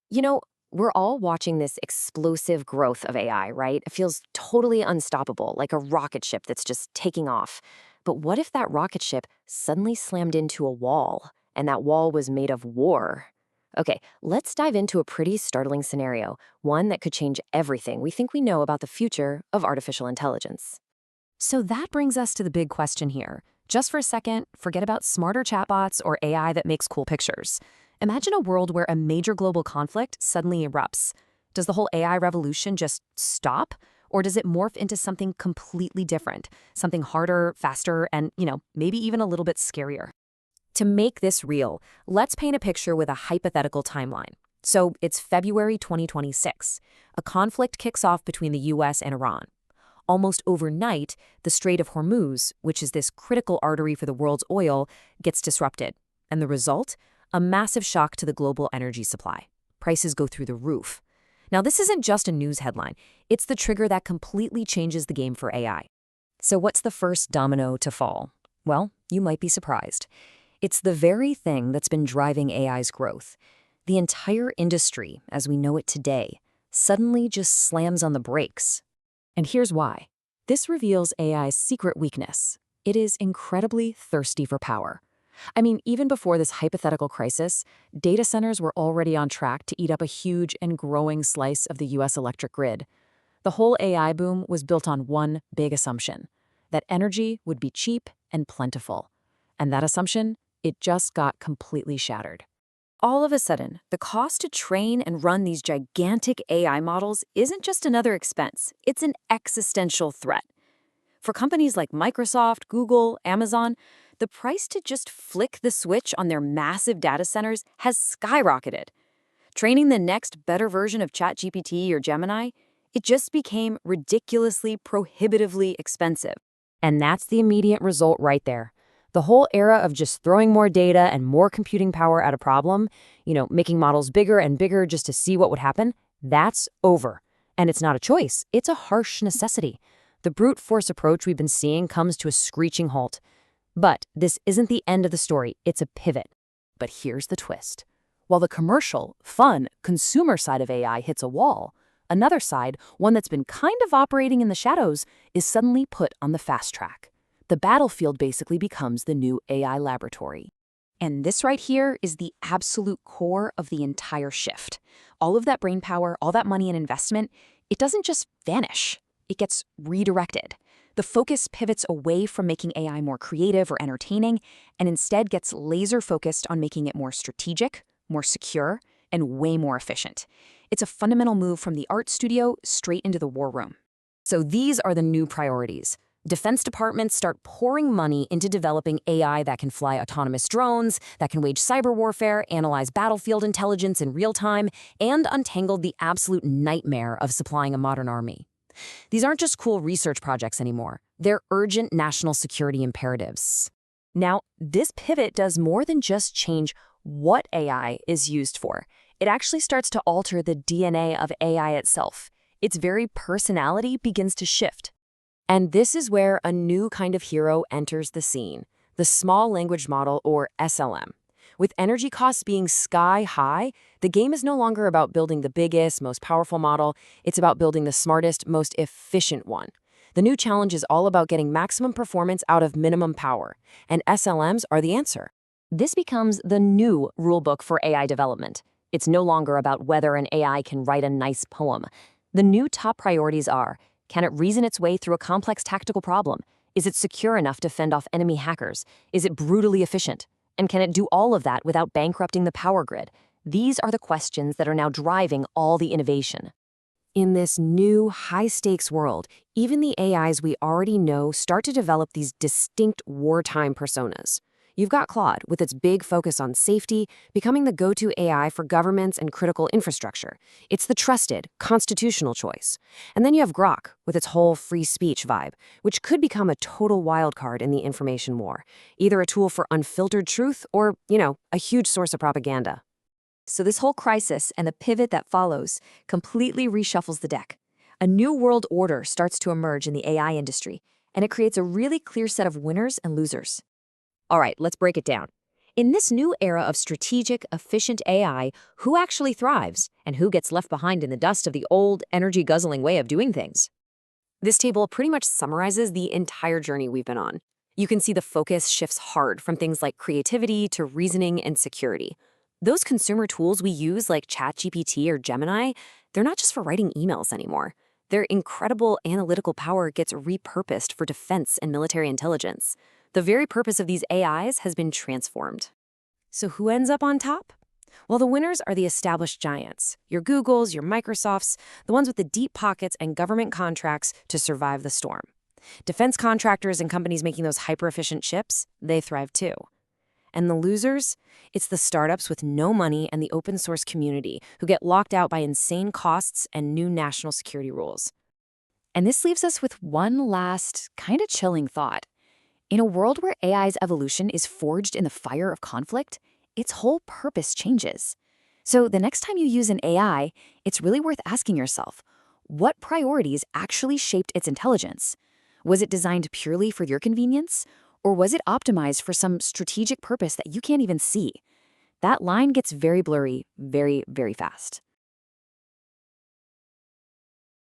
You know, we're all watching this explosive growth of AI, right? It feels totally unstoppable, like a rocket ship that's just taking off. But what if that rocket ship suddenly slammed into a wall, and that wall was made of war? Okay, let's dive into a pretty startling scenario, one that could change everything we think we know about the future of artificial intelligence. So that brings us to the big question here. Just for a second, forget about smarter chatbots or AI that makes cool pictures. Imagine a world where a major global conflict suddenly erupts. Does the whole AI revolution just stop? Or does it morph into something completely different? Something harder, faster, and, maybe even a little bit scarier? To make this real, let's paint a picture with a hypothetical timeline. So it's February 2026. A conflict kicks off between the US and Iran. Almost overnight, the Strait of Hormuz, which is this critical artery for the world's oil, gets disrupted. And the result? A massive shock to the global energy supply. Prices go through the roof. Now, this isn't just a news headline. It's the trigger that completely changes the game for AI. So what's the first domino to fall? Well, you might be surprised. It's the very thing that's been driving AI's growth. The entire industry, as we know it today, suddenly just slams on the brakes. And here's why. This reveals AI's secret weakness. It is incredibly thirsty for power. I mean, even before this hypothetical crisis, data centers were already on track to eat up a huge and growing slice of the US electric grid. The whole AI boom was built on one big assumption, that energy would be cheap and plentiful. And that assumption, it just got completely shattered. All of a sudden, the cost to train and run these gigantic AI models isn't just another expense, it's an existential threat. For companies like Microsoft, Google, Amazon, the price to just flick the switch on their massive data centers has skyrocketed. Training the next better version of ChatGPT or Gemini, it just became ridiculously, prohibitively expensive. And that's the immediate result right there. The whole era of just throwing more data and more computing power at a problem, making models bigger and bigger just to see what would happen, that's over. And it's not a choice, it's a harsh necessity. The brute force approach we've been seeing comes to a screeching halt. But this isn't the end of the story, it's a pivot. But here's the twist. While the commercial, fun, consumer side of AI hits a wall, another side, one that's been kind of operating in the shadows, is suddenly put on the fast track. The battlefield basically becomes the new AI laboratory. And this right here is the absolute core of the entire shift. All of that brainpower, all that money and investment, it doesn't just vanish. It gets redirected. The focus pivots away from making AI more creative or entertaining, and instead gets laser-focused on making it more strategic, more secure, and way more efficient. It's a fundamental move from the art studio straight into the war room. So these are the new priorities. Defense departments start pouring money into developing AI that can fly autonomous drones, that can wage cyber warfare, analyze battlefield intelligence in real time, and untangle the absolute nightmare of supplying a modern army. These aren't just cool research projects anymore. They're urgent national security imperatives. Now, this pivot does more than just change what AI is used for. It actually starts to alter the DNA of AI itself. Its very personality begins to shift. And this is where a new kind of hero enters the scene, the small language model, or SLM. With energy costs being sky high, the game is no longer about building the biggest, most powerful model. It's about building the smartest, most efficient one. The new challenge is all about getting maximum performance out of minimum power, and SLMs are the answer. This becomes the new rulebook for AI development. It's no longer about whether an AI can write a nice poem. The new top priorities are: can it reason its way through a complex tactical problem? Is it secure enough to fend off enemy hackers? Is it brutally efficient? And can it do all of that without bankrupting the power grid? These are the questions that are now driving all the innovation. In this new, high-stakes world, even the AIs we already know start to develop these distinct wartime personas. You've got Claude, with its big focus on safety, becoming the go-to AI for governments and critical infrastructure. It's the trusted, constitutional choice. And then you have Grok, with its whole free speech vibe, which could become a total wildcard in the information war, either a tool for unfiltered truth or, a huge source of propaganda. So this whole crisis and the pivot that follows completely reshuffles the deck. A new world order starts to emerge in the AI industry, and it creates a really clear set of winners and losers. All right, let's break it down. In this new era of strategic, efficient AI, who actually thrives and who gets left behind in the dust of the old, energy-guzzling way of doing things? This table pretty much summarizes the entire journey we've been on. You can see the focus shifts hard from things like creativity to reasoning and security. Those consumer tools we use like ChatGPT or Gemini, they're not just for writing emails anymore. Their incredible analytical power gets repurposed for defense and military intelligence. The very purpose of these AIs has been transformed. So who ends up on top? Well, the winners are the established giants, your Googles, your Microsofts, the ones with the deep pockets and government contracts to survive the storm. Defense contractors and companies making those hyper-efficient chips, they thrive too. And the losers? It's the startups with no money and the open source community who get locked out by insane costs and new national security rules. And this leaves us with one last, kind of chilling thought. In a world where AI's evolution is forged in the fire of conflict, its whole purpose changes. So the next time you use an AI, it's really worth asking yourself, what priorities actually shaped its intelligence? Was it designed purely for your convenience? Or was it optimized for some strategic purpose that you can't even see? That line gets very blurry very, very fast.